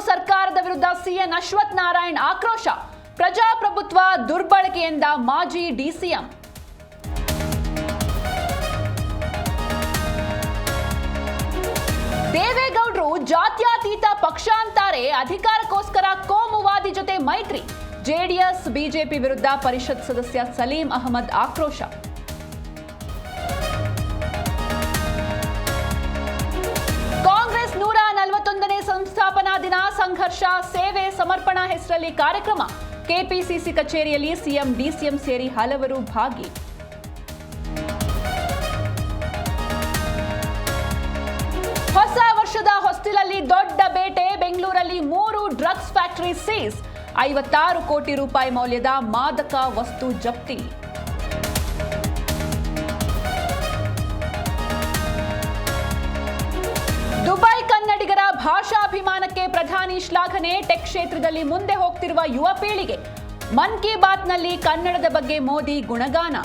ಸರ್ಕಾರದ ವಿರುದ್ಧ ಸಿಎನ್ ಅಶ್ವಥ್ ನಾರಾಯಣ್ ಆಕ್ರೋಶ. ಪ್ರಜಾಪ್ರಭುತ್ವ ದುರ್ಬಳಕೆಯಿಂದ ಮಾಜಿ ಡಿಸಿಎಂ. ದೇವೇಗೌಡರು ಜಾತ್ಯತೀತ ಪಕ್ಷ ಅಂತಾರೆ, ಅಧಿಕಾರಕ್ಕೋಸ್ಕರ ಕೋಮುವಾದಿ ಜೊತೆ ಮೈತ್ರಿ. ಜೆಡಿಎಸ್ ಬಿಜೆಪಿ ವಿರುದ್ಧ ಪರಿಷತ್ ಸದಸ್ಯ ಸಲೀಂ ಅಹಮದ್ ಆಕ್ರೋಶ. ಕಾಂಗ್ರೆಸ್ 141ನೇ ಸಂಸ್ಥಾಪನಾ ದಿನ ಸಂಘರ್ಷ ಸೇವೆ ಸಮರ್ಪಣಾ ಹೆಸರಲ್ಲಿ ಕಾರ್ಯಕ್ರಮ. ಕೆಪಿಸಿಸಿ ಕಚೇರಿಯಲ್ಲಿ ಸಿಎಂ ಡಿಸಿಎಂ ಸೇರಿ ಹಲವರು ಭಾಗಿ. ಹೊಸ ವರ್ಷದ ಹೊಸ್ತಿಲಲ್ಲಿ ದೊಡ್ಡ ಬೇಟೆ. ಬೆಂಗಳೂರಲ್ಲಿ 3 ಡ್ರಗ್ಸ್ ಫ್ಯಾಕ್ಟರಿ ಸೀಸ್. 56 ಕೋಟಿ ರೂಪಾಯಿ ಮೌಲ್ಯದ ಮಾದಕ ವಸ್ತು ಜಪ್ತಿ. ದುಬೈ ಕನ್ನಡಿಗರ ಭಾಷಾಭಿಮಾನಕ್ಕೆ ಪ್ರಧಾನಿ ಶ್ಲಾಘನೆ. ಟೆಕ್ ಕ್ಷೇತ್ರದಲ್ಲಿ ಮುಂದೆ ಹೋಗ್ತಿರುವ ಯುವ ಪೀಳಿಗೆ. ಮನ್ ಕಿ ಬಾತ್ನಲ್ಲಿ ಕನ್ನಡದ ಬಗ್ಗೆ ಮೋದಿ ಗುಣಗಾನ.